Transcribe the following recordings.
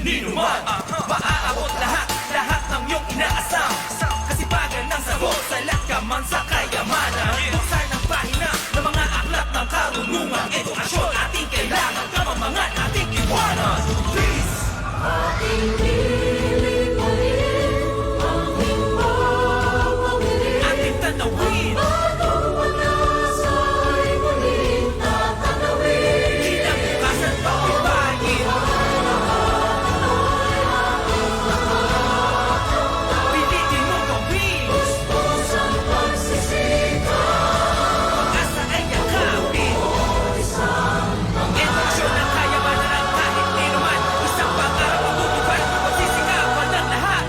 Nino man, maaabot lahat ng iyong inaasam. Kasipagan ng sagot, salat ka man sa kayamanan. Buksan ang pahina ng mga aklat ng karunungan. Edukasyon ating kailangan, kamamangan ating iwanan. Please! Ating lilipalin, ang himbang pamirin, ating tanawin, bagong pag-asa ay muling tatanawin. kinabukasan pagbibayin, pilitin mong gawin. Pusang pagsisikap, Pag-asa ay yakapin. Edukasyon ang kayamanan ng kahit nino man. Isang pangarap ang tutupad, pagsisikapan ng lahat.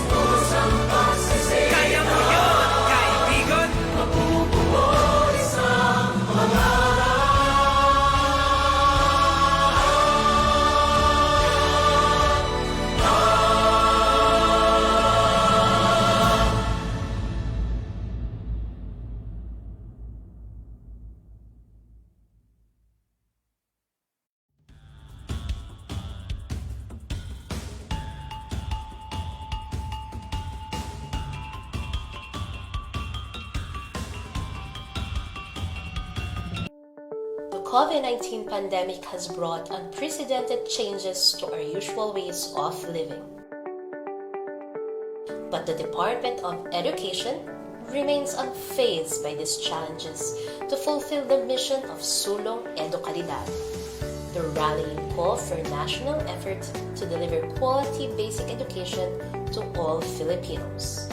pusang pagsisikap, Kaya mo yun, kaibigan. mabubuo isang The COVID-19 pandemic has brought unprecedented changes to our usual ways of living. But the Department of Education remains unfazed by these challenges to fulfill the mission of Sulong Edukalidad, the rallying call for national effort to deliver quality basic education to all Filipinos,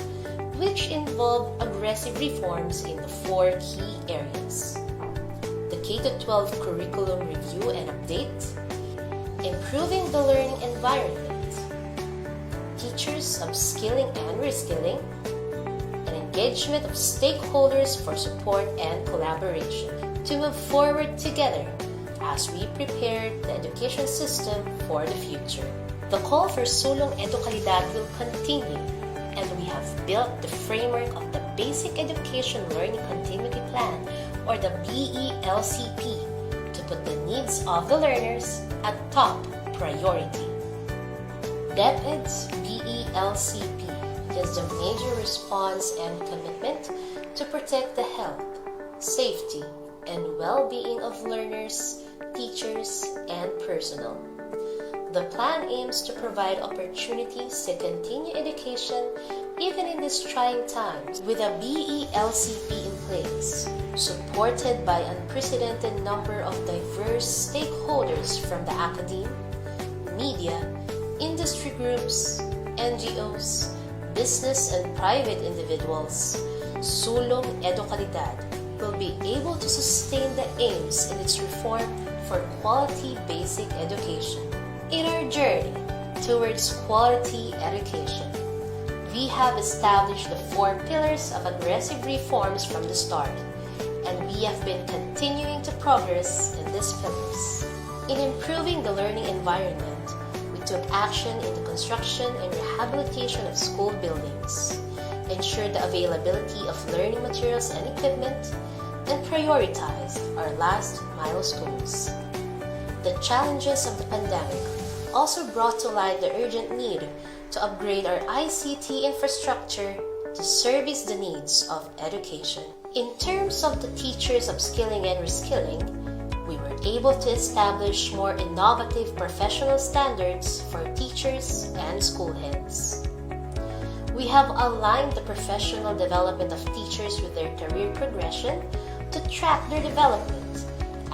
which involve aggressive reforms in the 4 key areas: the K-12 curriculum review and update, improving the learning environment, teachers upskilling and reskilling, and engagement of stakeholders for support and collaboration to move forward together as we prepare the education system for the future. The call for Sulong Edukalidad will continue, and we have built the framework of the Basic Education Learning Continuity Plan, or the BELCP, to put the needs of the learners at top priority. DepEd's BELCP is the major response and commitment to protect the health, safety, and well-being of learners, teachers, and personnel. The plan aims to provide opportunities to continue education even in these trying times with a BELCP in place, supported by unprecedented number of diverse stakeholders from the academe, media, industry groups, NGOs, business and private individuals. Sulong Edukalidad will be able to sustain the aims in its reform for quality basic education. In our journey towards quality education, we have established the 4 pillars of aggressive reforms from the start, and we have been continuing to progress in these pillars. In improving the learning environment, we took action in the construction and rehabilitation of school buildings, ensured the availability of learning materials and equipment, and prioritized our last mile schools. The challenges of the pandemic also brought to light the urgent need to upgrade our ICT infrastructure to service the needs of education. In terms of the teachers upskilling and reskilling, we were able to establish more innovative professional standards for teachers and school heads. We have aligned the professional development of teachers with their career progression to track their development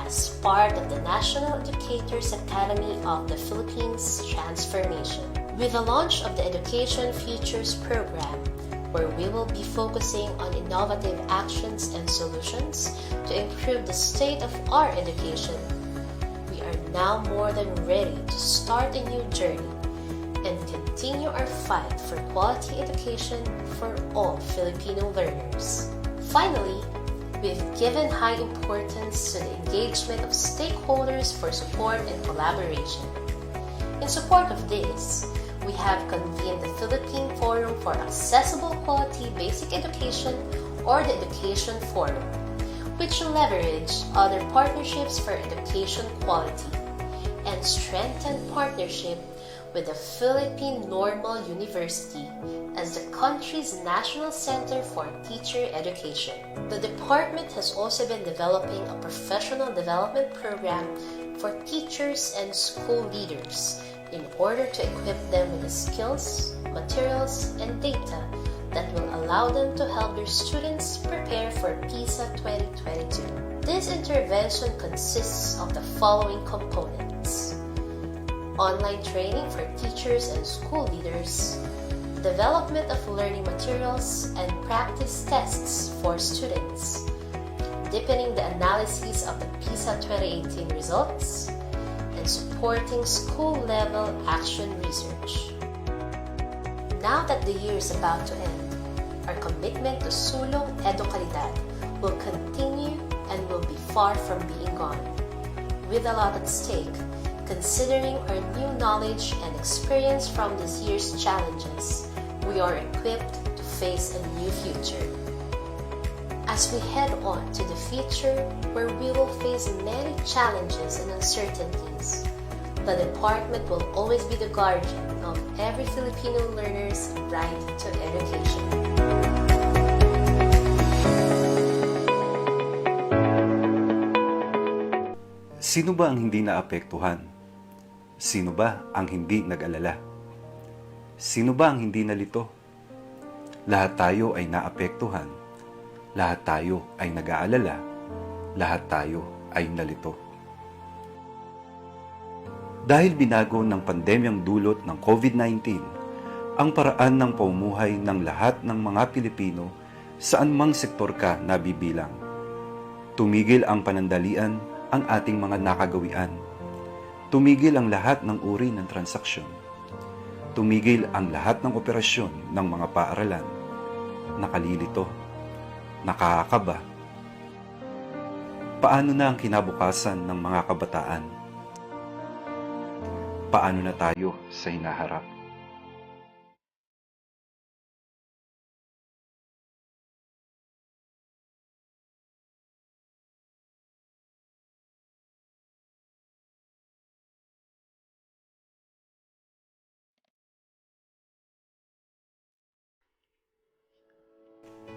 as part of the National Educators Academy of the Philippines transformation. With the launch of the Education Futures program, where we will be focusing on innovative actions and solutions to improve the state of our education, we are now more than ready to start a new journey and continue our fight for quality education for all Filipino learners. Finally, we've given high importance to the engagement of stakeholders for support and collaboration. In support of this, we have convened the Philippine Forum for Accessible Quality Basic Education, or the Education Forum, which leverage other partnerships for education quality and strengthen partnership with the Philippine Normal University as the country's national center for teacher education. The department has also been developing a professional development program for teachers and school leaders in order to equip them with the skills, materials, and data that will allow them to help their students prepare for PISA 2022. This intervention consists of the following components: online training for teachers and school leaders, development of learning materials and practice tests for students, deepening the analysis of the PISA 2018 results, and supporting school-level action research. Now that the year is about to end, our commitment to Sulong Edukalidad will continue and will be far from being gone. With a lot at stake, considering our new knowledge and experience from this year's challenges, we are equipped to face a new future. As we head on to the future where we will face many challenges and uncertainties, the department will always be the guardian of every Filipino learner's right to education. Sino ba ang hindi naapektuhan? Sino ba ang hindi nag-alala? Sino ba ang hindi nalito? Lahat tayo ay naapektuhan. Lahat tayo ay nag-aalala. Lahat tayo ay nalito. Dahil binago ng pandemyang dulot ng COVID-19 ang paraan ng pamumuhay ng lahat ng mga Pilipino saan mang sektor ka nabibilang. Tumigil ang panandalian ang ating mga nakagawian. Tumigil ang lahat ng uri ng transaksyon. Tumigil ang lahat ng operasyon ng mga paaralan. Nakalilito. Nakakaba. Paano na ang kinabukasan ng mga kabataan? Paano na tayo sa hinaharap?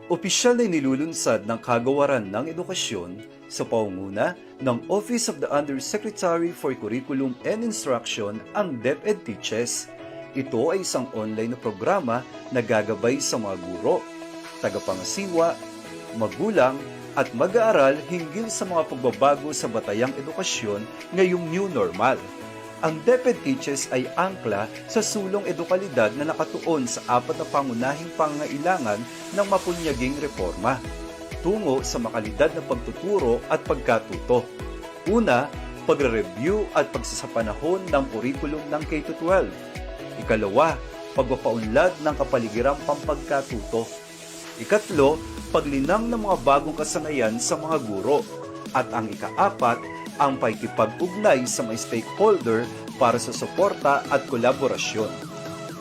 Opisyal na inilulunsad ng Kagawaran ng Edukasyon sa pangunguna ng Office of the Undersecretary for Curriculum and Instruction ang DepEd Teaches. Ito ay isang online na programa na gagabay sa mga guro, tagapangasiwa, magulang at mag-aaral hinggil sa mga pagbabago sa batayang edukasyon ngayong new normal. Ang DepEd Teaches ay angkla sa sulong edukalidad na nakatuon sa apat na pangunahing pangangailangan ng mapunyaging reforma tungo sa makalidad na pagtuturo at pagkatuto. Una, pagre-review at pagsasapanahon ng kurikulum ng K-12. Ikalawa, pagpapaunlad ng kapaligiran pampagkatuto. Ikatlo, paglinang ng mga bagong kasanayan sa mga guro. At ang ikaapat, ang pakikipag-ugnay sa mga stakeholder para sa suporta at kolaborasyon.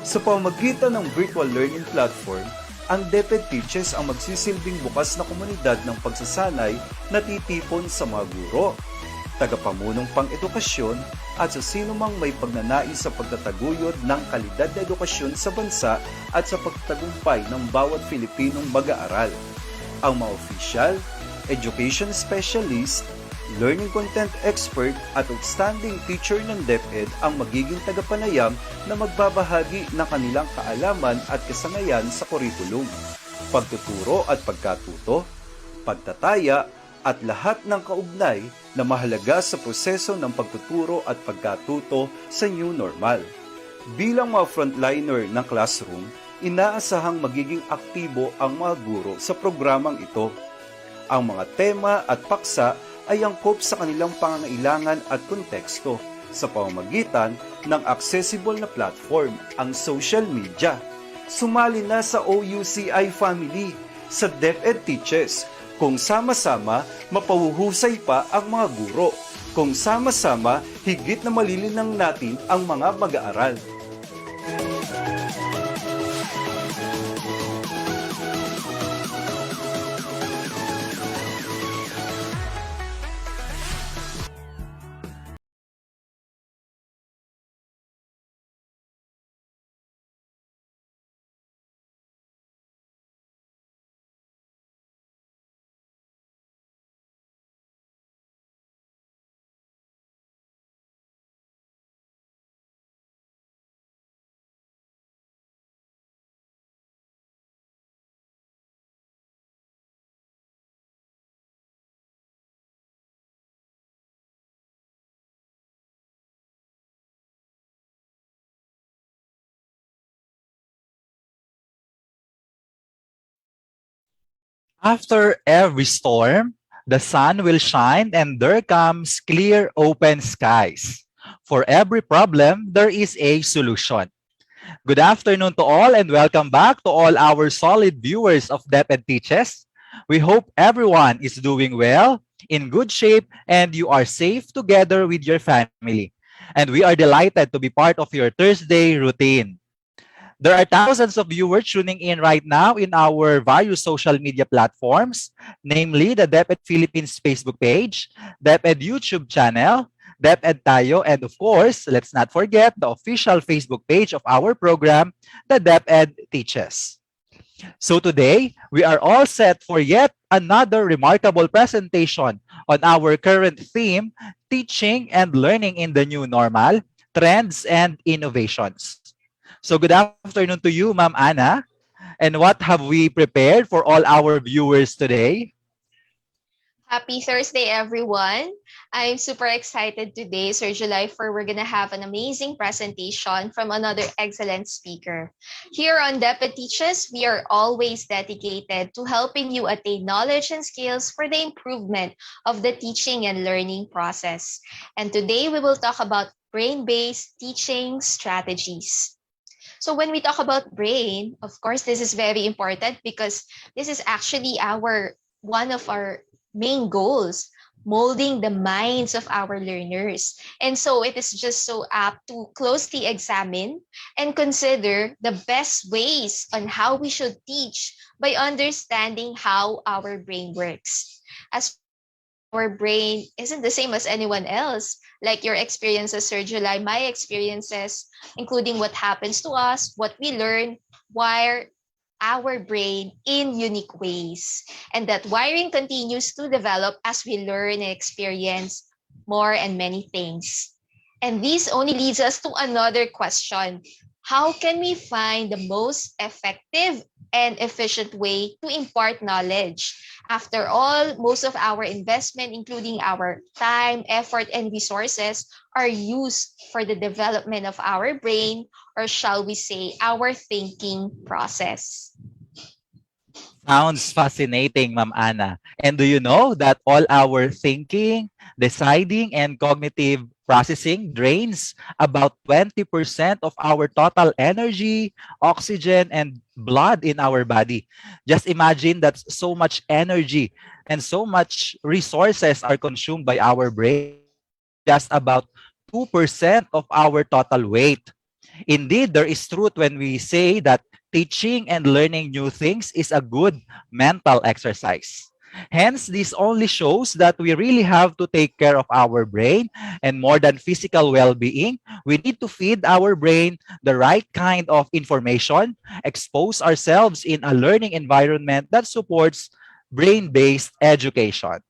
Sa pamamagitan ng virtual learning platform, ang DepEd Teaches ang magsisilbing bukas na komunidad ng pagsasanay na titipon sa mga guro, tagapamunong pang-edukasyon at sa sinumang may pagnanais sa pagtataguyod ng kalidad na edukasyon sa bansa at sa pagtagumpay ng bawat Pilipinong mag-aaral. Ang mga opisyal, education specialist, learning content expert at outstanding teacher ng DepEd ang magiging tagapanayam na magbabahagi ng kanilang kaalaman at kasanayan sa kurikulum, pagtuturo at pagkatuto, pagtataya at lahat ng kaugnay na mahalaga sa proseso ng pagtuturo at pagkatuto sa new normal. Bilang mga frontliner ng classroom, inaasahang magiging aktibo ang mga guro sa programang ito. Ang mga tema at paksa ay angkop sa kanilang pangangailangan at konteksto sa pamamagitan ng accessible na platform, ang social media. Sumali na sa OUCI family, sa DepEd Teaches, kung sama-sama mapahuhusay pa ang mga guro, kung sama-sama higit na malilinang natin ang mga mag-aaral. After every storm, the sun will shine and there comes clear open skies. For every problem, there is a solution. Good afternoon to all and welcome back to all our solid viewers of DepEd Teaches. We hope everyone is doing well, in good shape, and you are safe together with your family. And we are delighted to be part of your Thursday routine. There are thousands of viewers tuning in right now in our various social media platforms, namely the DepEd Philippines Facebook page, DepEd YouTube channel, DepEd Tayo, and of course, let's not forget the official Facebook page of our program, the DepEd Teaches. So today, we are all set for yet another remarkable presentation on our current theme, teaching and learning in the new normal, trends and innovations. So good afternoon to you, Ma'am Ana. And what have we prepared for all our viewers today? Happy Thursday, everyone. I'm super excited today, Sir July, for we're going to have an amazing presentation from another excellent speaker. Here on DepEd Teaches, we are always dedicated to helping you attain knowledge and skills for the improvement of the teaching and learning process. And today we will talk about brain-based teaching strategies. So when we talk about brain, of course, this is very important because this is actually one of our main goals, molding the minds of our learners. And so it is just so apt to closely examine and consider the best ways on how we should teach by understanding how our brain works. As our brain isn't the same as anyone else, like your experiences, Sir July, my experiences, including what happens to us, what we learn, wire our brain in unique ways. And that wiring continues to develop as we learn and experience more and many things. And this only leads us to another question. How can we find the most effective and efficient way to impart knowledge? After all, most of our investment, including our time, effort, and resources, are used for the development of our brain, or shall we say, our thinking process. Sounds fascinating, Ma'am Ana. And do you know that all our thinking, deciding, and cognitive processing drains about 20% of our total energy, oxygen, and blood in our body? Just imagine that so much energy and so much resources are consumed by our brain, just about 2% of our total weight. Indeed, there is truth when we say that teaching and learning new things is a good mental exercise. Hence, this only shows that we really have to take care of our brain, and more than physical well-being, we need to feed our brain the right kind of information, expose ourselves in a learning environment that supports brain-based education.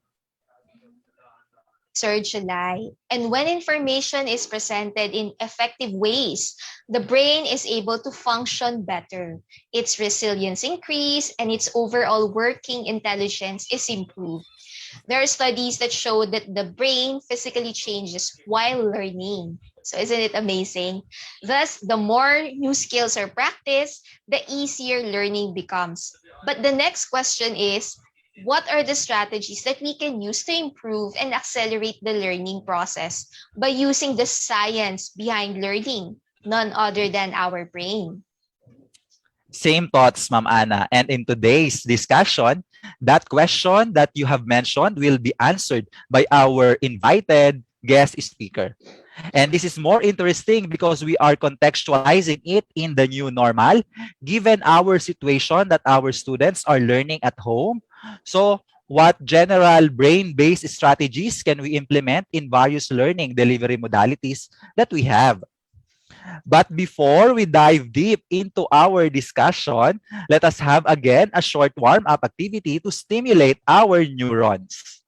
Sir July. And when information is presented in effective ways, the brain is able to function better. Its resilience increase and its overall working intelligence is improved. There are studies that show that the brain physically changes while learning. So isn't it amazing? Thus, the more new skills are practiced, the easier learning becomes. But the next question is, what are the strategies that we can use to improve and accelerate the learning process by using the science behind learning, none other than our brain? Same thoughts, Ma'am Ana. And in today's discussion, that question that you have mentioned will be answered by our invited guest speaker. And this is more interesting because we are contextualizing it in the new normal, given our situation that our students are learning at home. So, what general brain-based strategies can we implement in various learning delivery modalities that we have? But before we dive deep into our discussion, let us have again a short warm-up activity to stimulate our neurons.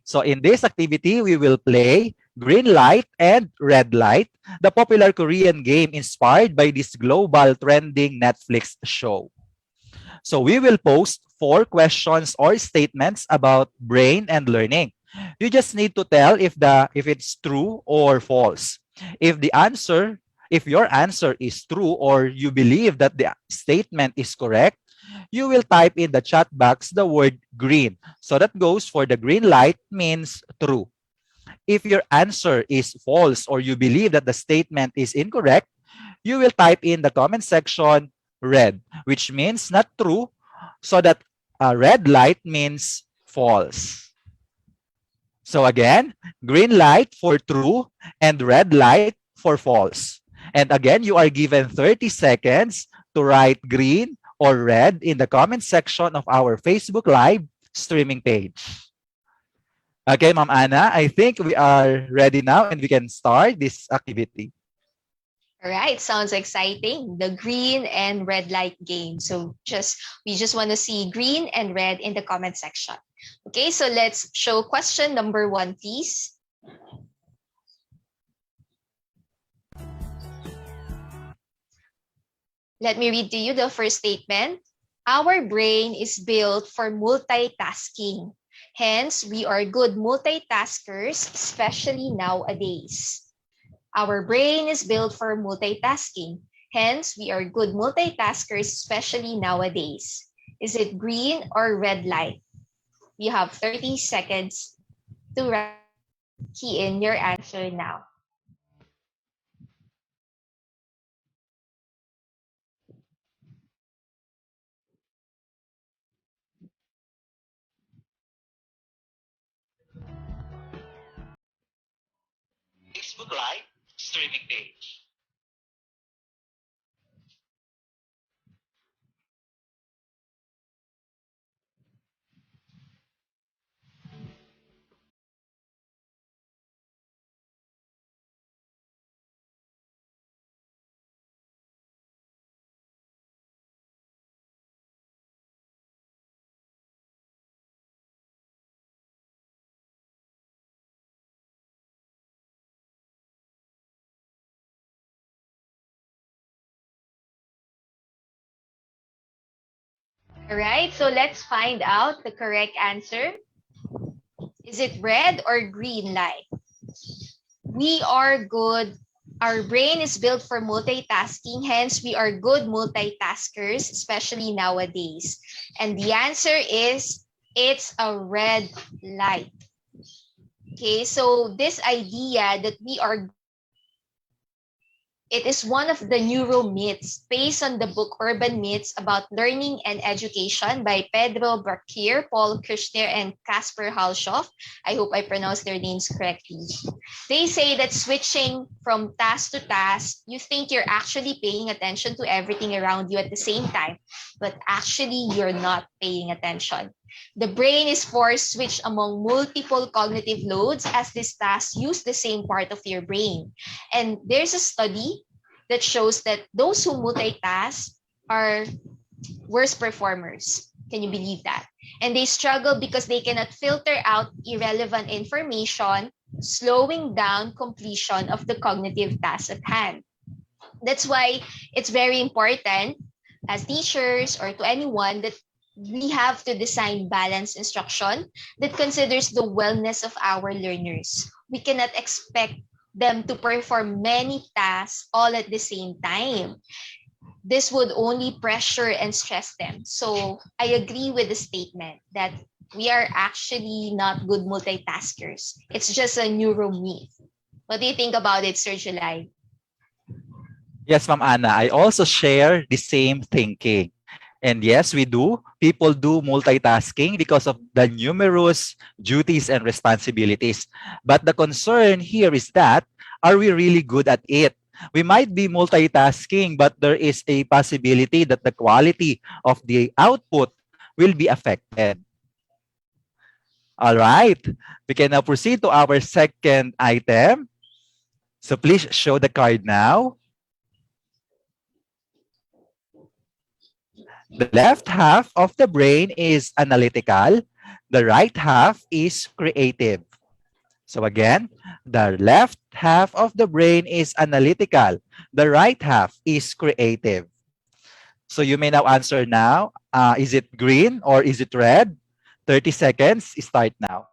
So in this activity, we will play Green Light and Red Light, the popular Korean game inspired by this global trending Netflix show. So we will post 4 questions or statements about brain and learning. You just need to tell if it's true or false. If your answer is true or you believe that the statement is correct, you will type in the chat box the word green. So that goes for the green light means true. If your answer is false or you believe that the statement is incorrect, you will type in the comment section red, which means not true. So that red light means false. So again, green light for true and red light for false. And again, you are given 30 seconds to write green or red in the comment section of our Facebook Live streaming page. Okay, Ma'am Anna, I think we are ready now and we can start this activity. All right, sounds exciting. The green and red light game. So we just want to see green and red in the comment section. Okay, so let's show question number 1, please. Let me read to you the first statement. Our brain is built for multitasking. Hence, we are good multitaskers, especially nowadays. Our brain is built for multitasking. Hence, we are good multitaskers, especially nowadays. Is it green or red light? You have 30 seconds to key in your answer now. Facebook Live streaming page. All right, so let's find out the correct answer. Is it red or green light? We are good. Our brain is built for multitasking, hence we are good multitaskers, especially nowadays. And the answer is it's a red light. Okay, so this idea that we are it is one of the neuro myths based on the book Urban Myths about Learning and Education by Pedro Bracquier, Paul Kirchner, and Kasper Halshoff. I hope I pronounced their names correctly. They say that switching from task to task, you think you're actually paying attention to everything around you at the same time, but actually you're not paying attention. The brain is force switched among multiple cognitive loads as these tasks use the same part of your brain. And there's a study that shows that those who multitask are worse performers. Can you believe that? And they struggle because they cannot filter out irrelevant information, slowing down completion of the cognitive task at hand. That's why it's very important as teachers or to anyone that we have to design balanced instruction that considers the wellness of our learners. We cannot expect them to perform many tasks all at the same time. This would only pressure and stress them. So I agree with the statement that we are actually not good multitaskers. It's just a neuro myth. What do you think about it, Sir July? Yes, Ma'am Anna, I also share the same thinking. And yes, we do. People do multitasking because of the numerous duties and responsibilities. But the concern here is that, are we really good at it? We might be multitasking, but there is a possibility that the quality of the output will be affected. All right, we can now proceed to our second item. So please show the card now. The left half of the brain is analytical. The right half is creative. So again, the left half of the brain is analytical. The right half is creative. So you may now answer now. Is it green or is it red? 30 seconds. Start now.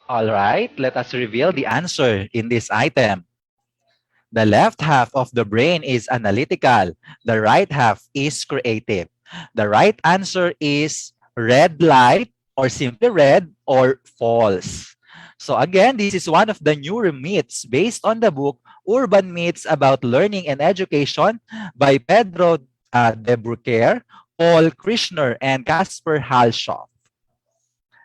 All right, let us reveal the answer in this item. The left half of the brain is analytical. The right half is creative. The right answer is red light or simply red or false. So again, this is one of the newer myths based on the book Urban Myths About Learning and Education by Pedro de Brucker, Paul Krishner, and Kasper Halshoff.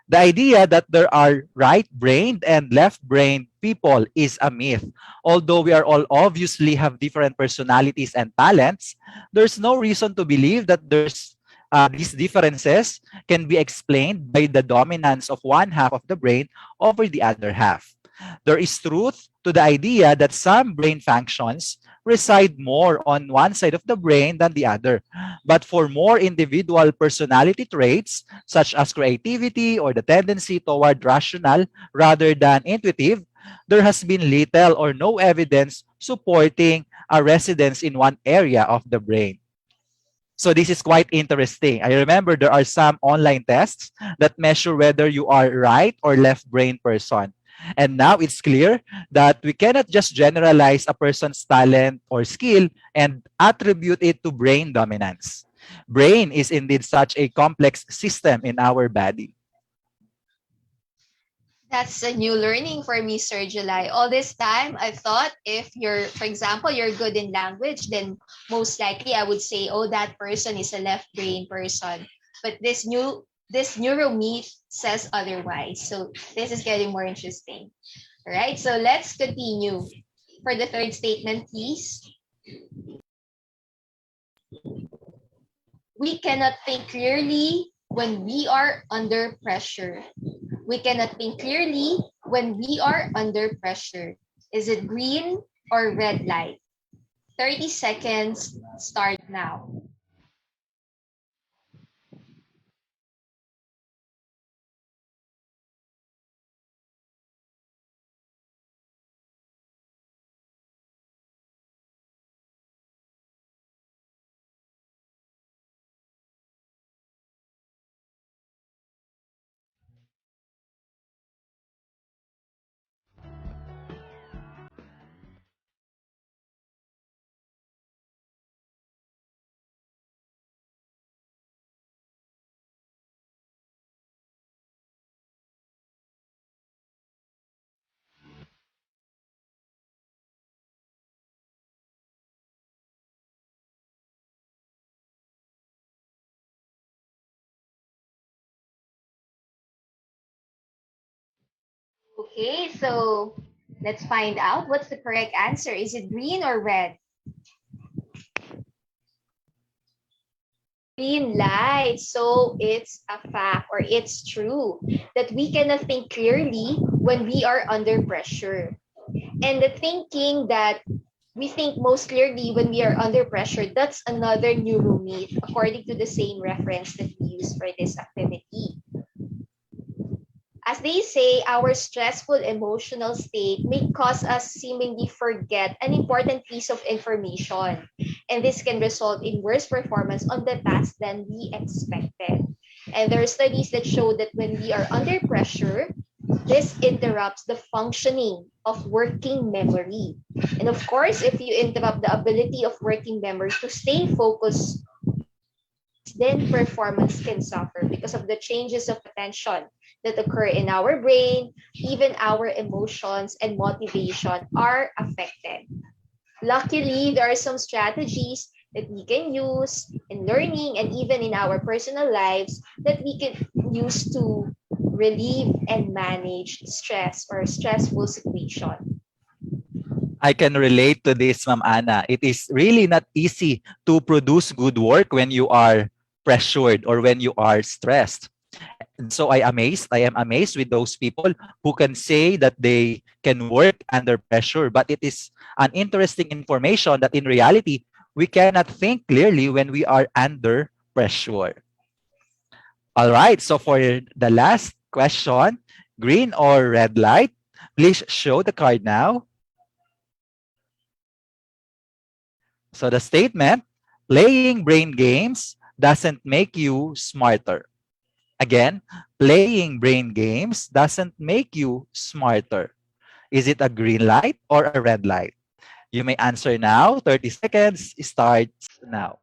The idea that there are right-brained and left-brained people is a myth. Although we are all obviously have different personalities and talents, there's no reason to believe that these differences can be explained by the dominance of one half of the brain over the other half. There is truth to the idea that some brain functions reside more on one side of the brain than the other. But for more individual personality traits, such as creativity or the tendency toward rational rather than intuitive, there has been little or no evidence supporting a residence in one area of the brain. So this is quite interesting. I remember there are some online tests that measure whether you are right or left brain person. And now it's clear that we cannot just generalize a person's talent or skill and attribute it to brain dominance. Brain is indeed such a complex system in our body. That's a new learning for me, Sir July. All this time, I thought if you're, for example, you're good in language, then most likely I would say, oh, that person is a left brain person. But this neuro myth says otherwise. So this is getting more interesting. All right, so let's continue. For the third statement, please. We cannot think clearly when we are under pressure. We cannot think clearly when we are under pressure. Is it green or red light? 30 seconds start now. Okay, so let's find out what's the correct answer. Is it green or red? Green light. So it's a fact or it's true that we cannot think clearly when we are under pressure. And the thinking that we think most clearly when we are under pressure, that's another neuro myth according to the same reference that we use for this activity. As they say, our stressful emotional state may cause us seemingly forget an important piece of information, and this can result in worse performance on the task than we expected. And there are studies that show that when we are under pressure, this interrupts the functioning of working memory. And of course, if you interrupt the ability of working memory to stay focused, then performance can suffer because of the changes of attention that occur in our brain. Even our emotions and motivation are affected. Luckily, there are some strategies that we can use in learning and even in our personal lives that we can use to relieve and manage stress or stressful situation. I can relate to this, Ma'am Ana. It is really not easy to produce good work when you are pressured or when you are stressed. And so I am amazed with those people who can say that they can work under pressure, but it is an interesting information that in reality, we cannot think clearly when we are under pressure. All right, so for the last question, green or red light, please show the card now. So the statement, playing brain games doesn't make you smarter. Again, playing brain games doesn't make you smarter. Is it a green light or a red light? You may answer now. 30 seconds starts now.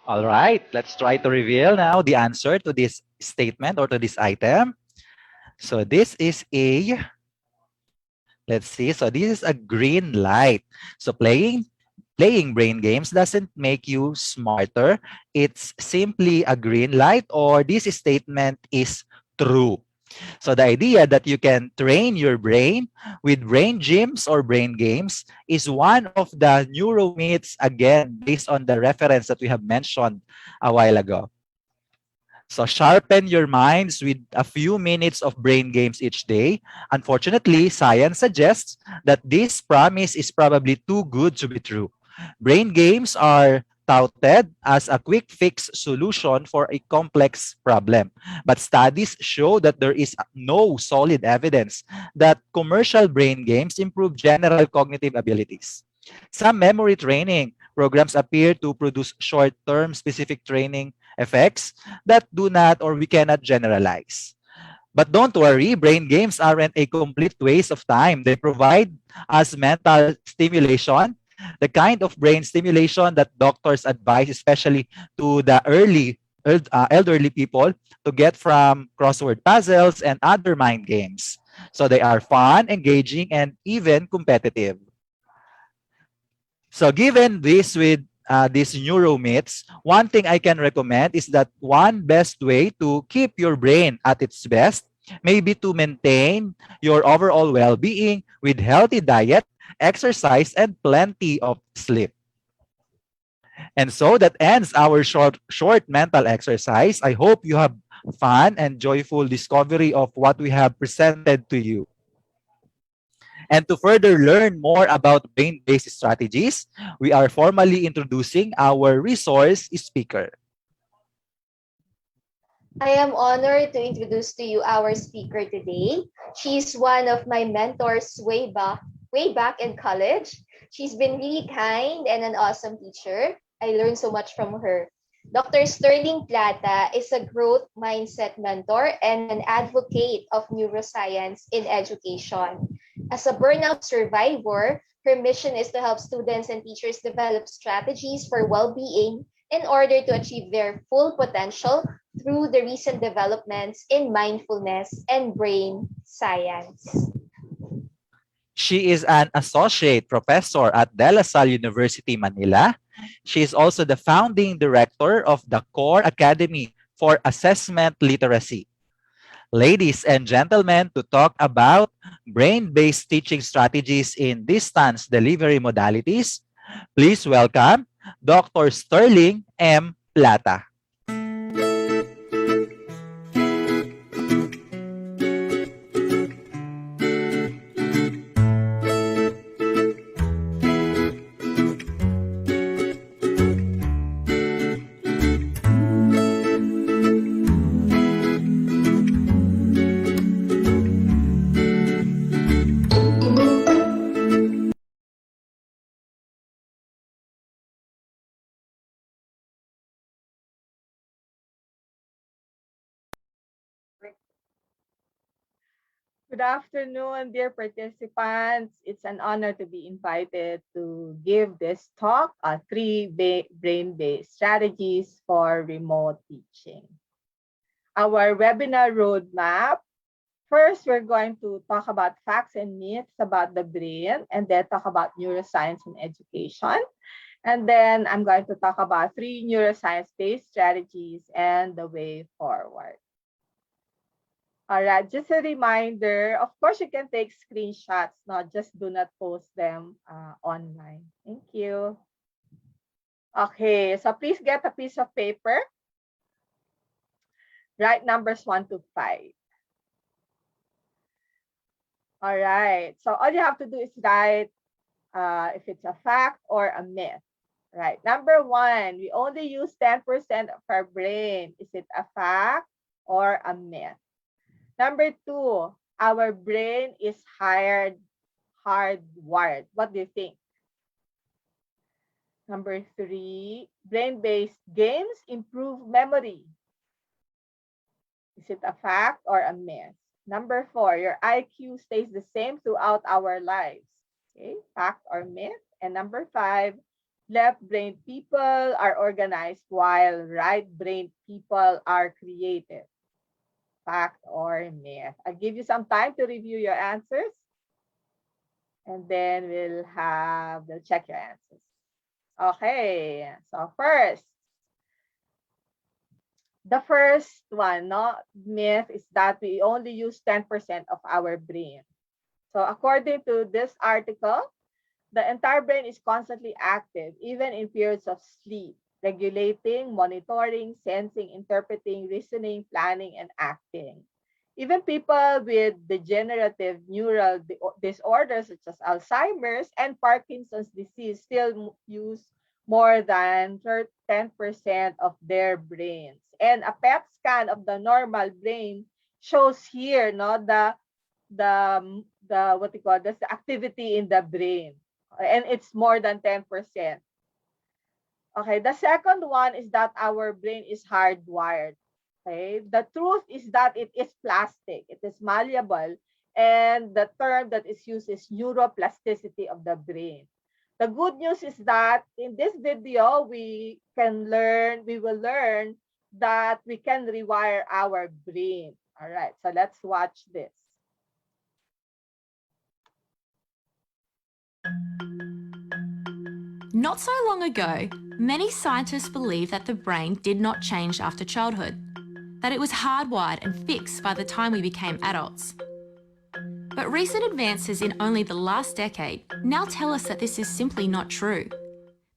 All right, let's try to reveal now the answer to this statement or to this item. So this is a, let's see, so this is a green light. So playing brain games doesn't make you smarter. It's simply a green light, or this statement is true. So the idea that you can train your brain with brain gyms or brain games is one of the neuro myths, again, based on the reference that we have mentioned a while ago. So sharpen your minds with a few minutes of brain games each day. Unfortunately, science suggests that this promise is probably too good to be true. Brain games are touted as a quick fix solution for a complex problem. But studies show that there is no solid evidence that commercial brain games improve general cognitive abilities. Some memory training programs appear to produce short-term specific training effects that do not or we cannot generalize. But don't worry, brain games aren't a complete waste of time. They provide us mental stimulation, the kind of brain stimulation that doctors advise, especially to the elderly people, to get from crossword puzzles and other mind games. So they are fun, engaging, and even competitive. So given this with these neuro myths, one thing I can recommend is that one best way to keep your brain at its best may be to maintain your overall well-being with healthy diet, exercise, and plenty of sleep. And so that ends our short mental exercise. I hope you have fun and joyful discovery of what we have presented to you. And to further learn more about brain-based strategies, we are formally introducing our resource speaker. I am honored to introduce to you our speaker today. She's one of my mentors way back in college. She's been really kind and an awesome teacher. I learned so much from her. Dr. Sterling Plata is a growth mindset mentor and an advocate of neuroscience in education. As a burnout survivor, her mission is to help students and teachers develop strategies for well-being in order to achieve their full potential through the recent developments in mindfulness and brain science. She is an associate professor at De La Salle University, Manila. She is also the founding director of the Core Academy for Assessment Literacy. Ladies and gentlemen, to talk about brain-based teaching strategies in distance delivery modalities, please welcome Dr. Sterling M. Plata. Good afternoon, dear participants. It's an honor to be invited to give this talk on brain-based strategies for remote teaching. Our webinar roadmap. First, we're going to talk about facts and myths about the brain, and then talk about neuroscience and education. And then I'm going to talk about 3 neuroscience-based strategies and the way forward. All right, just a reminder, of course, you can take screenshots, not just do not post them online. Thank you. Okay, so please get a piece of paper. Write numbers 1 to 5. All right, so all you have to do is write if it's a fact or a myth. Right, number 1, we only use 10% of our brain. Is it a fact or a myth? Number 2, our brain is hardwired. What do you think? Number 3, brain-based games improve memory. Is it a fact or a myth? Number 4, your IQ stays the same throughout our lives. Okay, fact or myth? And number 5, left-brained people are organized while right-brained people are creative. Fact or myth? I'll give you some time to review your answers. And then we'll check your answers. Okay, so the first one, no, myth is that we only use 10% of our brain. So according to this article, the entire brain is constantly active, even in periods of sleep, regulating, monitoring, sensing, interpreting, reasoning, planning, and acting. Even people with degenerative neural disorders such as Alzheimer's and Parkinson's disease still use more than 10% of their brains. And a PET scan of the normal brain shows here, no, the what you call this, the activity in the brain, and it's more than 10%. Okay, the second one is that our brain is hardwired. Okay, the truth is that it is plastic, it is malleable, and the term that is used is neuroplasticity of the brain. The good news is that in this video, we will learn that we can rewire our brain. All right, so let's watch this. Not so long ago, many scientists believed that the brain did not change after childhood, that it was hardwired and fixed by the time we became adults. But recent advances in only the last decade now tell us that this is simply not true.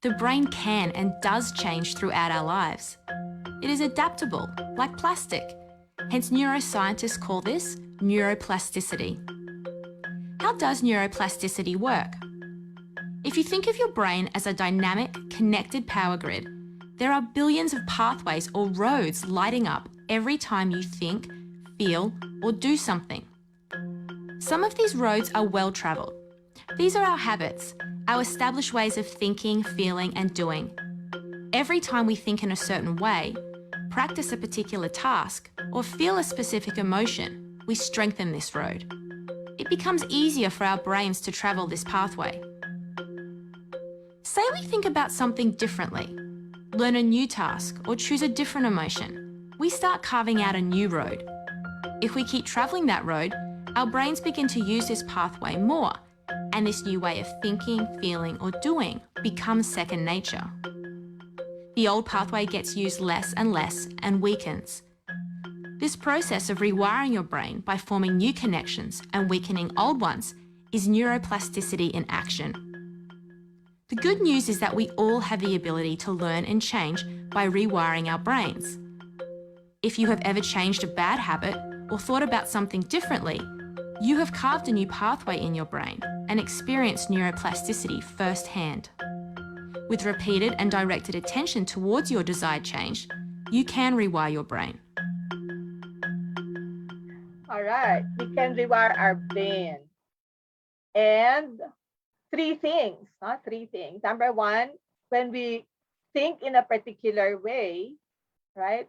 The brain can and does change throughout our lives. It is adaptable, like plastic. Hence, neuroscientists call this neuroplasticity. How does neuroplasticity work? If you think of your brain as a dynamic, connected power grid, there are billions of pathways or roads lighting up every time you think, feel, or do something. Some of these roads are well-travelled. These are our habits, our established ways of thinking, feeling, and doing. Every time we think in a certain way, practice a particular task, or feel a specific emotion, we strengthen this road. It becomes easier for our brains to travel this pathway. Say we think about something differently, learn a new task, or choose a different emotion. We start carving out a new road. If we keep travelling that road, our brains begin to use this pathway more, and this new way of thinking, feeling, or doing becomes second nature. The old pathway gets used less and weakens. This process of rewiring your brain by forming new connections and weakening old ones is neuroplasticity in action. The good news is that we all have the ability to learn and change by rewiring our brains. If you have ever changed a bad habit or thought about something differently, you have carved a new pathway in your brain and experienced neuroplasticity firsthand. With repeated and directed attention towards your desired change, you can rewire your brain. All right, we can rewire our brain. And three things. Number one, when we think in a particular way, right?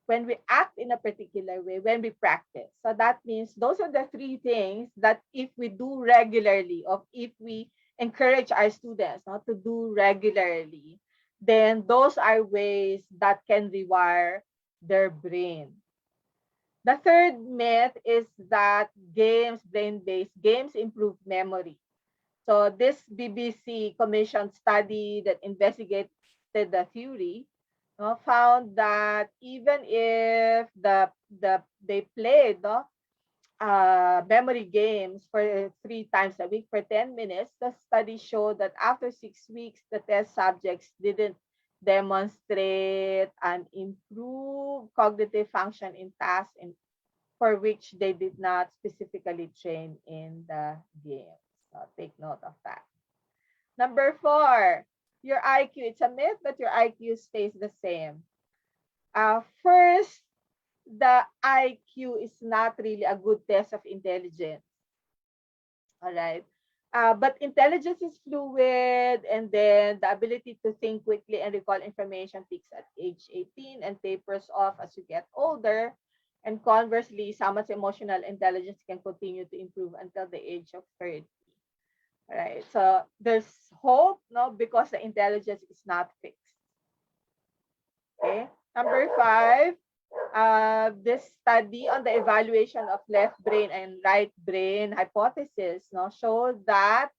When we act in a particular way, when we practice. So that means those are the three things that if we do regularly, or if we encourage our students not to do regularly, then those are ways that can rewire their brain. The third myth is that brain-based games improve memory. So this BBC commissioned study that investigated the theory found that even if they played memory games for 3 times a week for 10 minutes, the study showed that after 6 weeks, the test subjects didn't demonstrate an improved cognitive function in tasks for which they did not specifically train in the games. So take note of that. Number 4, your IQ. It's a myth, but your IQ stays the same. First, the IQ is not really a good test of intelligence. All right. But intelligence is fluid, and then the ability to think quickly and recall information peaks at age 18 and tapers off as you get older. And conversely, someone's emotional intelligence can continue to improve until the age of 30. All right. So there's hope, no, because the intelligence is not fixed. Okay. Number 5. This study on the evaluation of left brain and right brain hypothesis showed that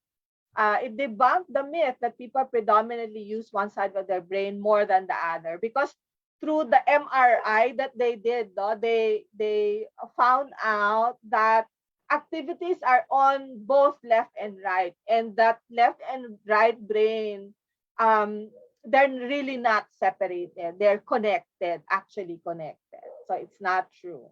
it debunked the myth that people predominantly use one side of their brain more than the other, because through the MRI that they did, they found out that activities are on both left and right, and that left and right brain, they're really not separated. They're connected, actually connected. So it's not true.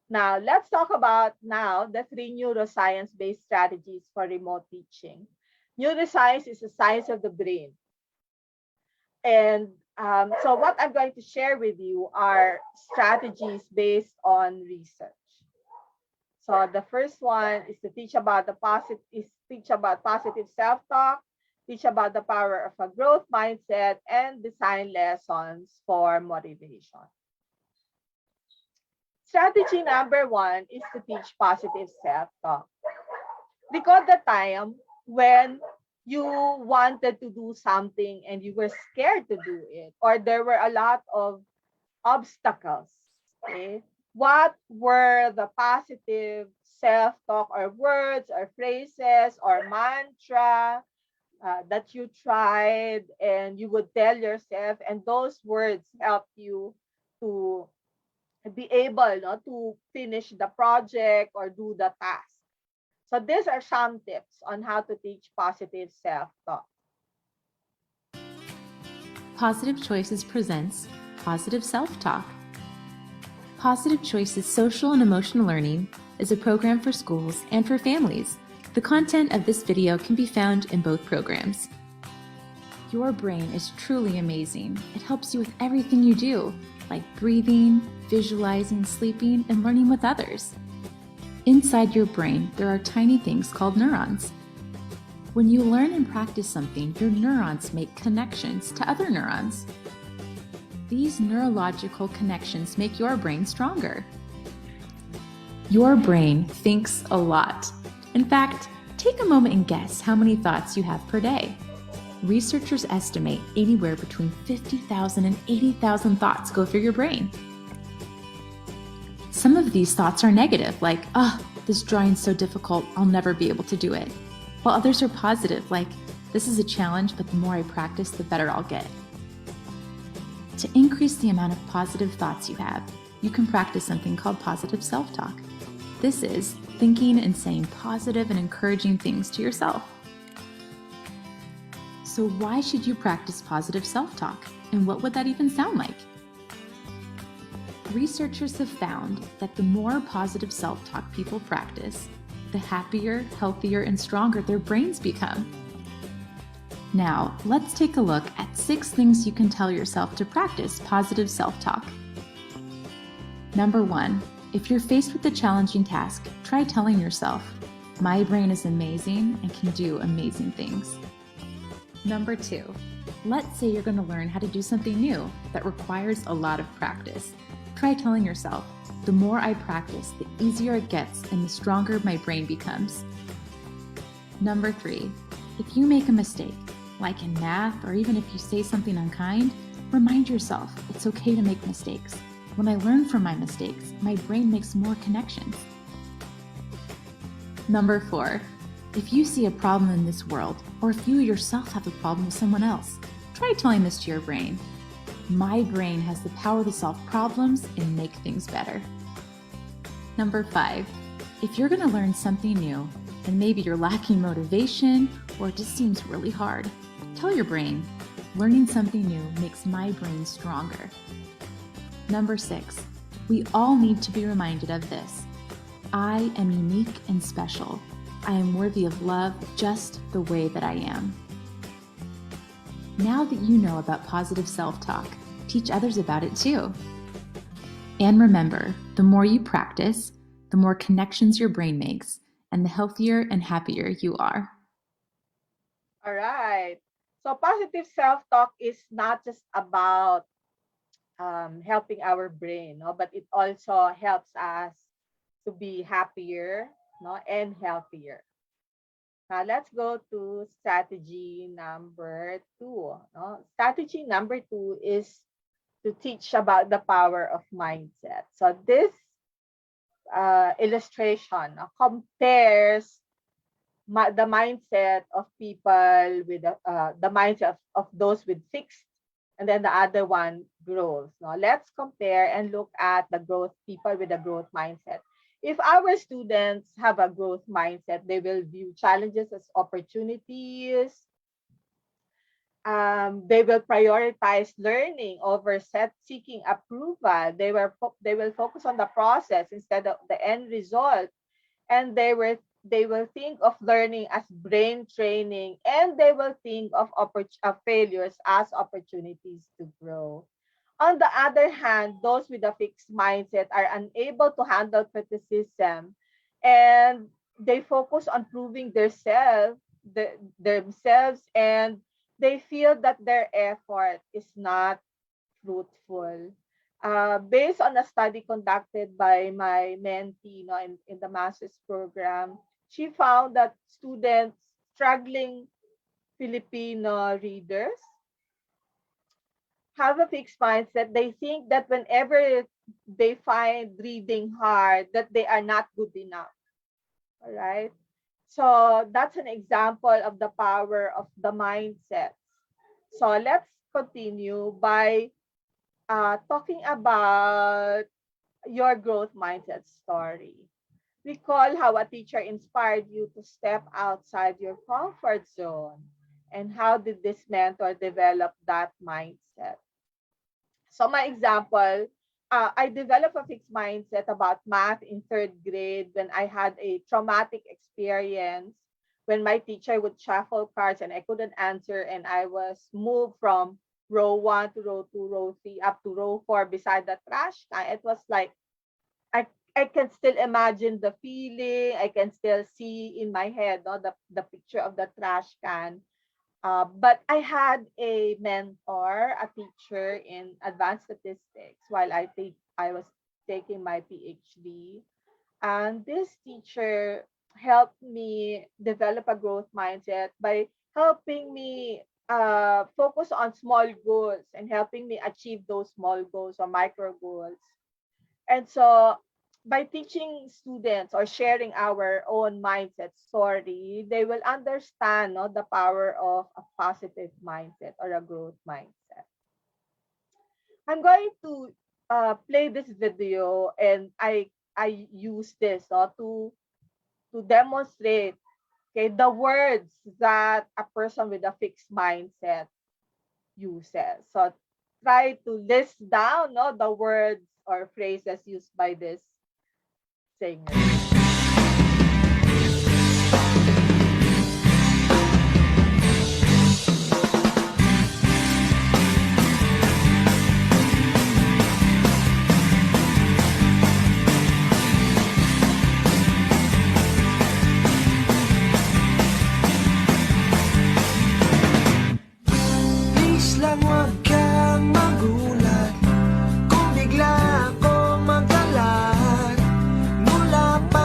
Now, let's talk about the 3 neuroscience-based strategies for remote teaching. Neuroscience is the science of the brain. And so what I'm going to share with you are strategies based on research. So the first one is to teach about positive self-talk, teach about the power of a growth mindset, and design lessons for motivation. Strategy number 1 is to teach positive self-talk. Recall the time when you wanted to do something and you were scared to do it, or there were a lot of obstacles. Okay? What were the positive self-talk or words or phrases or mantra that you tried and you would tell yourself, and those words help you to be able to finish the project or do the task? So these are some tips on how to teach positive self-talk. Positive Choices presents Positive Self-Talk. Positive Choices Social and Emotional Learning is a program for schools and for families. The content of this video can be found in both programs. Your brain is truly amazing. It helps you with everything you do, like breathing, visualizing, sleeping, and learning with others. Inside your brain, there are tiny things called neurons. When you learn and practice something, your neurons make connections to other neurons. These neurological connections make your brain stronger. Your brain thinks a lot. In fact, take a moment and guess how many thoughts you have per day. Researchers estimate anywhere between 50,000 and 80,000 thoughts go through your brain. Some of these thoughts are negative, like, oh, this drawing's so difficult, I'll never be able to do it. While others are positive, like, this is a challenge, but the more I practice, the better I'll get. To increase the amount of positive thoughts you have, you can practice something called positive self-talk. This is thinking and saying positive and encouraging things to yourself. So why should you practice positive self-talk? And what would that even sound like? Researchers have found that the more positive self-talk people practice, the happier, healthier, and stronger their brains become. Now, let's take a look at 6 things you can tell yourself to practice positive self-talk. Number 1, if you're faced with a challenging task, try telling yourself, my brain is amazing and can do amazing things. Number 2, let's say you're going to learn how to do something new that requires a lot of practice. Try telling yourself, the more I practice, the easier it gets and the stronger my brain becomes. Number 3, if you make a mistake, like in math or even if you say something unkind, remind yourself it's okay to make mistakes. When I learn from my mistakes, my brain makes more connections. Number 4, if you see a problem in this world, or if you yourself have a problem with someone else, try telling this to your brain. My brain has the power to solve problems and make things better. Number 5, If you're going to learn something new, and maybe you're lacking motivation or it just seems really hard, tell your brain, learning something new makes my brain stronger. Number 6, we all need to be reminded of this. I am unique and special. I am worthy of love just the way that I am. Now that you know about positive self-talk, teach others about it too. And remember, the more you practice, the more connections your brain makes, and the healthier and happier you are. All right. So positive self-talk is not just about helping our brain, no, but it also helps us to be happier, no, and healthier. Now let's go to strategy number 2. No? Strategy number 2 is to teach about the power of mindset. So this illustration compares the mindset of people with the mindset of those with fixed, and then the other one growth. Now let's compare and look at the growth people with a growth mindset. If our students have a growth mindset, they will view challenges as opportunities. They will prioritize learning over seeking approval. They will focus on the process instead of the end result, and they will think of learning as brain training, and they will think of failures as opportunities to grow. On the other hand, those with a fixed mindset are unable to handle criticism, and they focus on proving themselves, and they feel that their effort is not fruitful. Based on a study conducted by my mentee, in the master's program, she found that students struggling Filipino readers have a fixed mindset. They think that whenever they find reading hard, that they are not good enough. All right. So that's an example of the power of the mindset. So let's continue by talking about your growth mindset story. Recall how a teacher inspired you to step outside your comfort zone, and how did this mentor develop that mindset? So my example, I developed a fixed mindset about math in 3rd grade when I had a traumatic experience when my teacher would shuffle cards and I couldn't answer, and I was moved from row 1 to row 2, row 3, up to row 4 beside the trash can. It was like, I can still imagine the feeling. I can still see in my head, the picture of the trash can. But I had a mentor, a teacher in advanced statistics while I was taking my PhD. And this teacher helped me develop a growth mindset by helping me focus on small goals and helping me achieve those small goals or micro goals. And so by teaching students or sharing our own mindset story, they will understand the power of a positive mindset or a growth mindset. I'm going to play this video, and I use this to demonstrate the words that a person with a fixed mindset uses. So try to list down the words or phrases used by this singer. Please lang wag kang magulat kung bigla ako magkalat mula pa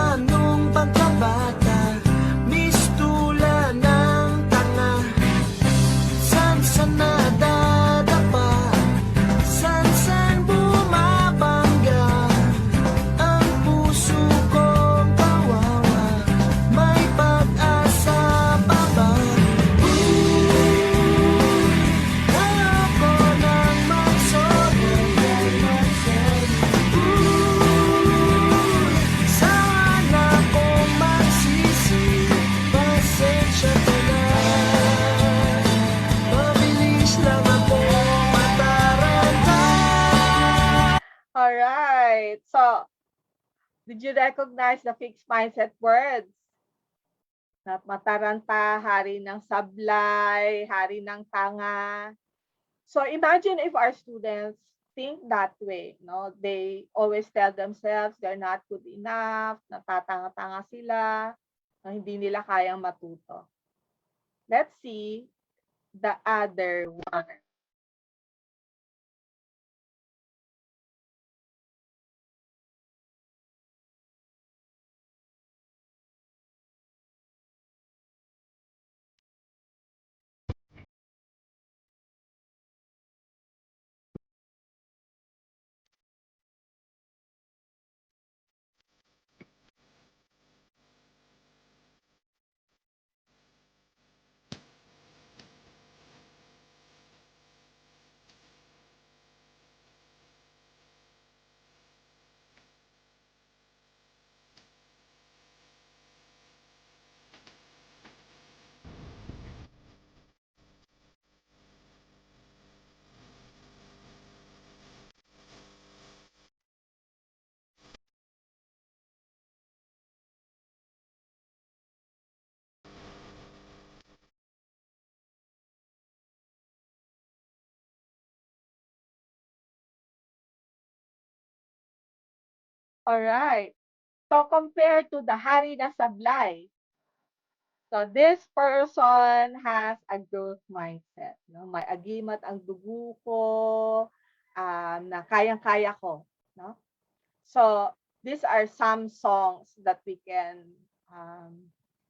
right. So, did you recognize the fixed mindset words? Mataranta, hari ng sablay, hari ng tanga. So imagine if our students think that way, no? They always tell themselves they're not good enough, natatanga-tanga sila, na hindi nila kayang matuto. Let's see the other one. All right. So compared to the hari na sablay, so this person has a growth mindset. No? May agimat ang dugo ko, na kayang-kaya ko. No? So these are some songs that we can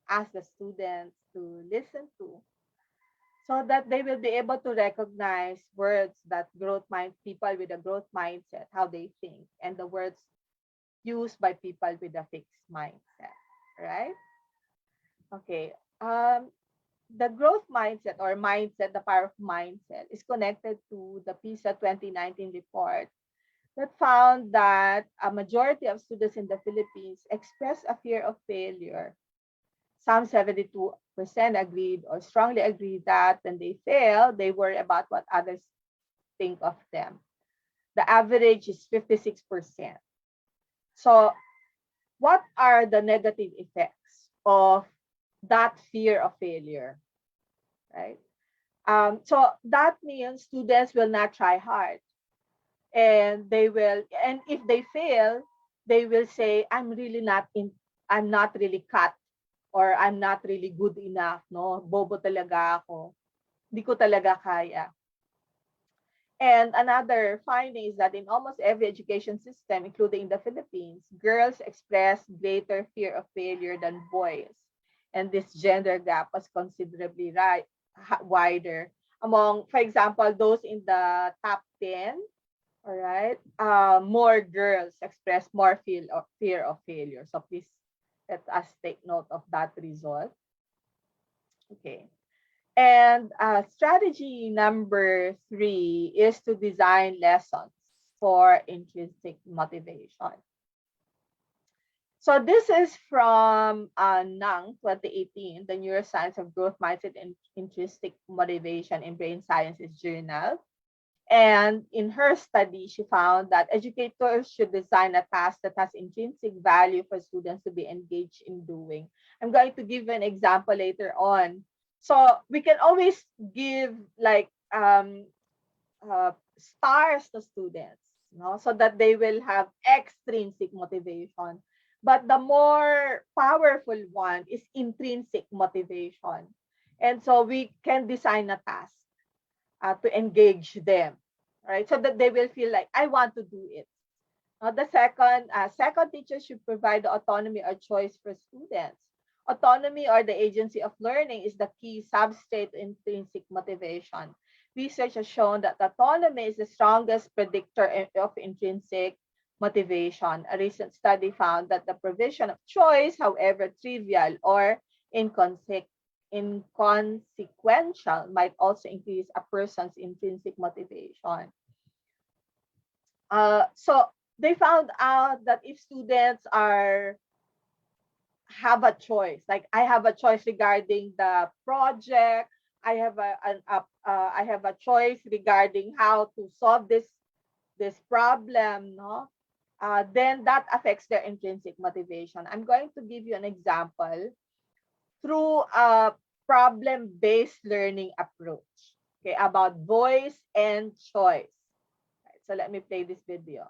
ask the students to listen to so that they will be able to recognize words that people with a growth mindset, how they think, and the words used by people with a fixed mindset, right? Okay. The growth mindset or mindset, the power of mindset, is connected to the PISA 2019 report that found that a majority of students in the Philippines express a fear of failure. Some 72% agreed or strongly agreed that when they fail, they worry about what others think of them. The average is 56%. So, what are the negative effects of that fear of failure? Right? So that means students will not try hard, and if they fail, they will say, I'm not really cut, or I'm not really good enough, no? Bobo talaga ako. Hindi ko talaga kaya. And another finding is that in almost every education system, including in the Philippines, girls express greater fear of failure than boys. And this gender gap was considerably wider among, for example, those in the top 10. All right, more girls express more fear of failure. So please let us take note of that result. Okay. And strategy number 3 is to design lessons for intrinsic motivation. So this is from Nang 2018, the Neuroscience of Growth Mindset and Intrinsic Motivation in Brain Sciences Journal. And in her study, she found that educators should design a task that has intrinsic value for students to be engaged in doing. I'm going to give an example later on. So we can always give like stars to students, so that they will have extrinsic motivation. But the more powerful one is intrinsic motivation. And so we can design a task to engage them, right? So that they will feel like, I want to do it. The second, teachers should provide the autonomy or choice for students. Autonomy or the agency of learning is the key substrate to intrinsic motivation. Research has shown that autonomy is the strongest predictor of intrinsic motivation. A recent study found that the provision of choice, however trivial or inconsequential, might also increase a person's intrinsic motivation. So they found out that if students have a choice, like I have a choice regarding the project, I have a choice regarding how to solve this problem, no? then that affects their intrinsic motivation. I'm going to give you an example through a problem-based learning approach, okay, about voice and choice. Right, so let me play this video.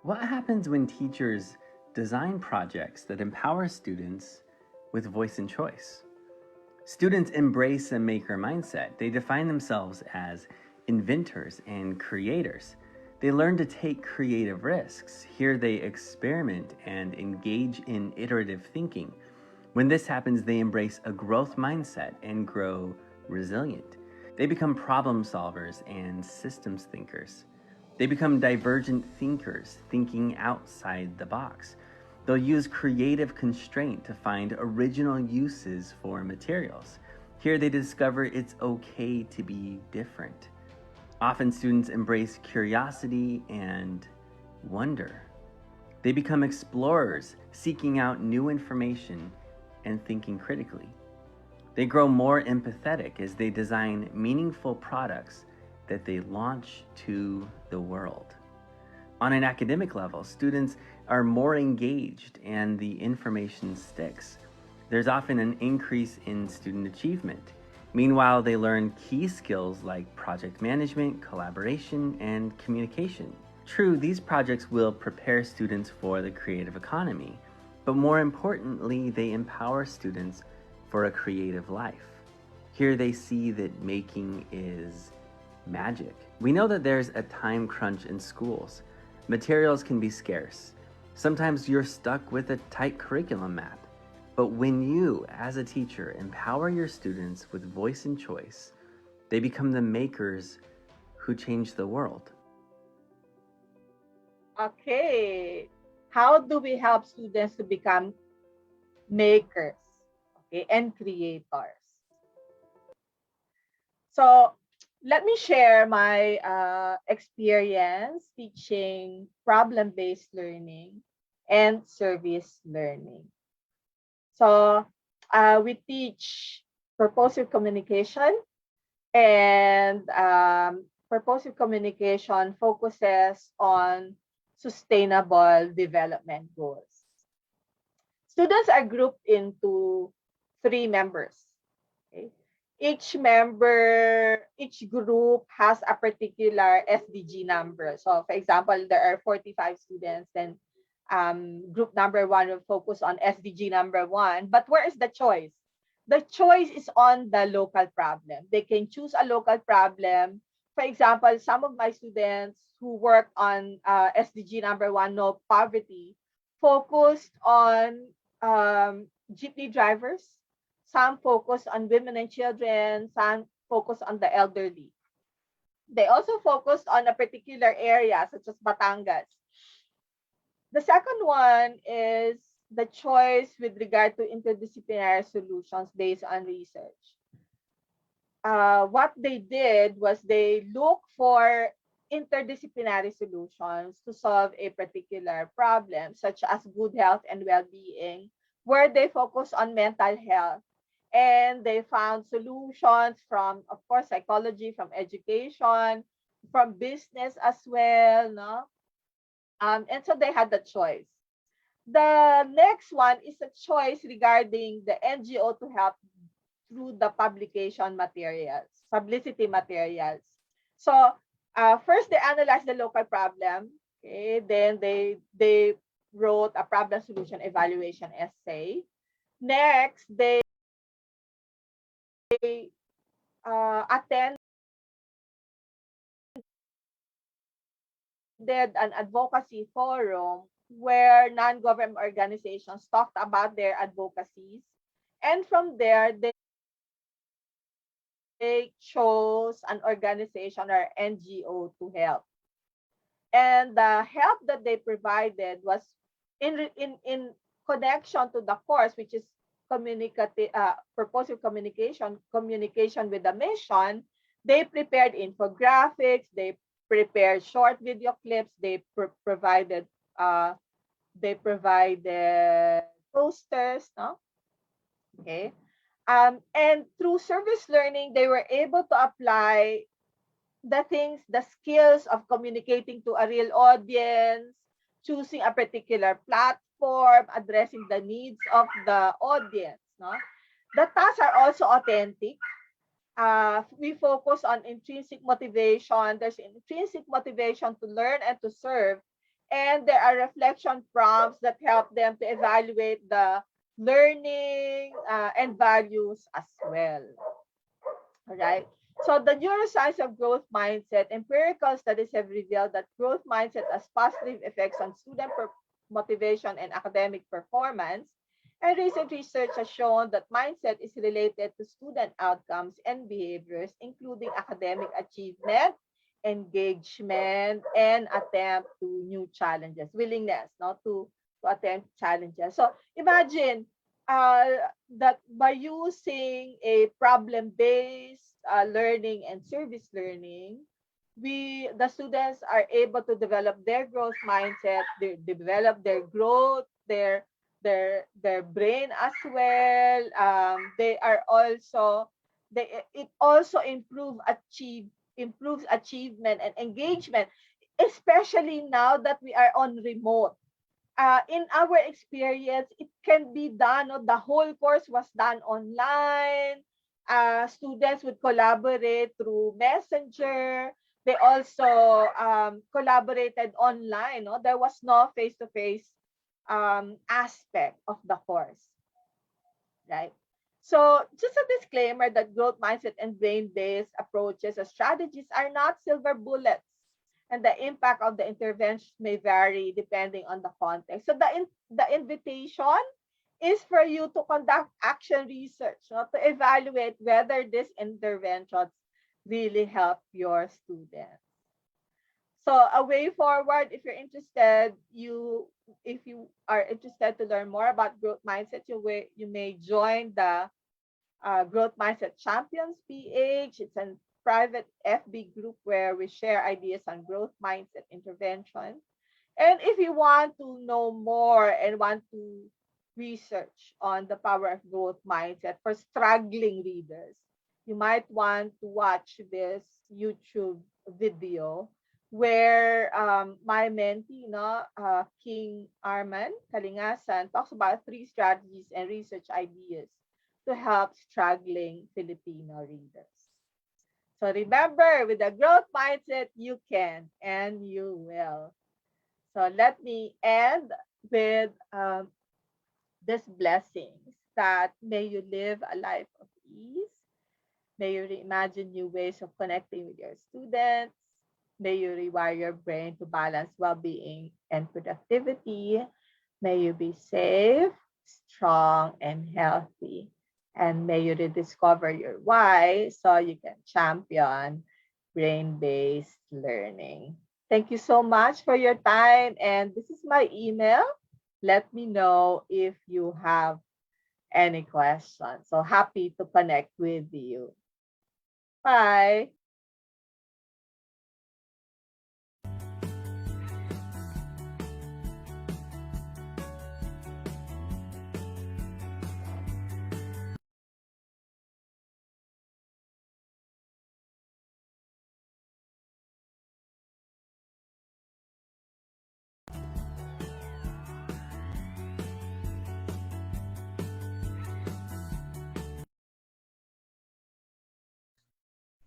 What happens when teachers design projects that empower students with voice and choice? Students embrace a maker mindset. They define themselves as inventors and creators. They learn to take creative risks. Here they experiment and engage in iterative thinking. When this happens, they embrace a growth mindset and grow resilient. They become problem solvers and systems thinkers. They become divergent thinkers, thinking outside the box. They'll use creative constraint to find original uses for materials. Here they discover it's okay to be different. Often students embrace curiosity and wonder. They become explorers, seeking out new information and thinking critically. They grow more empathetic as they design meaningful products that they launch to the world. On an academic level, students are more engaged and the information sticks. There's often an increase in student achievement. Meanwhile, they learn key skills like project management, collaboration, and communication. True, these projects will prepare students for the creative economy, but more importantly, they empower students for a creative life. Here they see that making is magic. We know that there's a time crunch in schools. Materials can be scarce. Sometimes you're stuck with a tight curriculum map. But when you, as a teacher, empower your students with voice and choice, they become the makers who change the world. Okay, how do we help students to become makers, okay, and creators? So let me share my experience teaching problem-based learning and service learning. So we teach purposive communication, and purposive communication focuses on sustainable development goals. Students are grouped into 3 members. Okay? Each group has a particular SDG number. So for example, there are 45 students, then group number 1 will focus on SDG number 1. But where is the choice? The choice is on the local problem. They can choose a local problem. For example, some of my students who work on SDG number 1, no poverty, focused on jeepney drivers. Some focus on women and children, some focus on the elderly. They also focused on a particular area such as Batangas. The second one is the choice with regard to interdisciplinary solutions based on research. What they did was they looked for interdisciplinary solutions to solve a particular problem, such as good health and well-being, where they focus on mental health. And they found solutions from, of course, psychology, from education, from business as well, no? And so they had the choice. The next one is a choice regarding the NGO to help through the publication materials, publicity materials. So first they analyzed the local problem, okay? Then they wrote a problem solution evaluation essay. Next, they attended an advocacy forum where non-government organizations talked about their advocacies. And from there, they chose an organization or NGO to help. And the help that they provided was in connection to the course, which is purposive communication with the mission. They prepared infographics, they prepared short video clips, they provided posters, no? Okay. And through service learning, they were able to apply the skills of communicating to a real audience, choosing a particular platform, addressing the needs of the audience. No? The tasks are also authentic. We focus on intrinsic motivation. There's intrinsic motivation to learn and to serve. And there are reflection prompts that help them to evaluate the learning and values as well. All right. So the neuroscience of growth mindset, empirical studies have revealed that growth mindset has positive effects on student motivation and academic performance. And recent research has shown that mindset is related to student outcomes and behaviors, including academic achievement, engagement, and attempt to new challenges, willingness not to attempt challenges. So imagine that by using a problem-based learning and service learning, the students are able to develop their growth mindset, develop their growth, their brain as well. They are also it also improves achievement and engagement, especially now that we are on remote. In our experience, it can be done. No? The whole course was done online. Students would collaborate through Messenger. They also collaborated online. No? There was no face-to-face aspect of the course, right? So just a disclaimer that growth mindset and brain-based approaches or strategies are not silver bullets, and the impact of the intervention may vary depending on the context. So the invitation is for you to conduct action research, no, to evaluate whether these interventions really help your students. So a way forward, if you're interested, if you are interested to learn more about growth mindset, you may join the Growth Mindset Champions PH. It's a private FB group where we share ideas on growth mindset intervention. And if you want to know more and want to research on the power of growth mindset for struggling readers, you might want to watch this YouTube video where my mentee, King Arman Kalingasan, talks about 3 strategies and research ideas to help struggling Filipino readers. So remember, with a growth mindset, you can and you will. So let me end with these blessings, that may you live a life of ease. May you reimagine new ways of connecting with your students. May you rewire your brain to balance well-being and productivity. May you be safe, strong, and healthy. And may you rediscover your why so you can champion brain-based learning. Thank you so much for your time. And this is my email. Let me know if you have any questions. So happy to connect with you. Bye.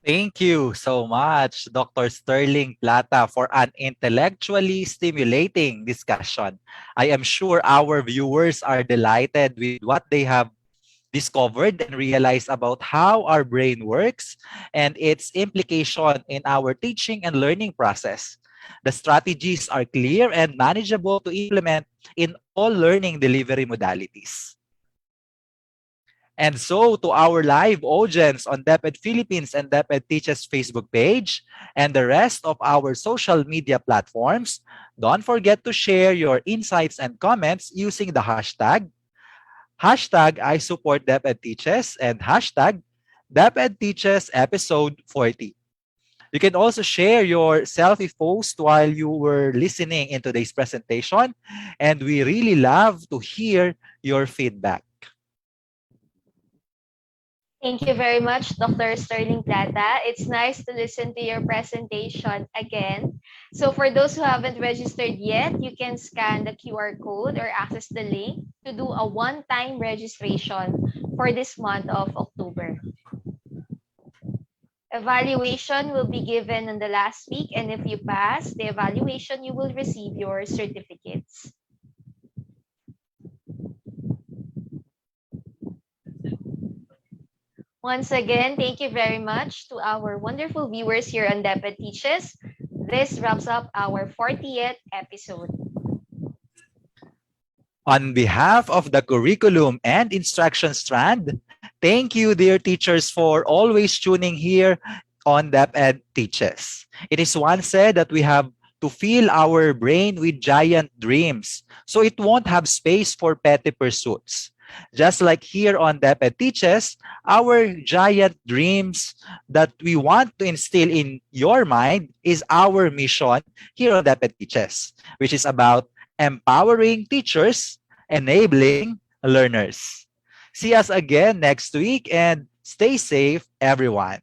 Thank you so much, Dr. Sterling Plata, for an intellectually stimulating discussion. I am sure our viewers are delighted with what they have discovered and realized about how our brain works and its implication in our teaching and learning process. The strategies are clear and manageable to implement in all learning delivery modalities. And so, to our live audience on DepEd Philippines and DepEd Teaches Facebook page and the rest of our social media platforms, don't forget to share your insights and comments using the hashtag I support DepEd Teaches and hashtag DepEd Teaches episode 40. You can also share your selfie post while you were listening in today's presentation, and we really love to hear your feedback. Thank you very much, Dr. Sterling Plata. It's nice to listen to your presentation again. So for those who haven't registered yet, you can scan the QR code or access the link to do a one-time registration for this month of October. Evaluation will be given on the last week, and if you pass the evaluation, you will receive your certificates. Once again, thank you very much to our wonderful viewers here on DepEd Teaches. This wraps up our 40th episode. On behalf of the curriculum and instruction strand, thank you, dear teachers, for always tuning here on DepEd Teaches. It is once said that we have to fill our brain with giant dreams, so it won't have space for petty pursuits. Just like here on DepEd Teaches, our giant dreams that we want to instill in your mind is our mission here on DepEd Teaches, which is about empowering teachers, enabling learners. See us again next week and stay safe, everyone.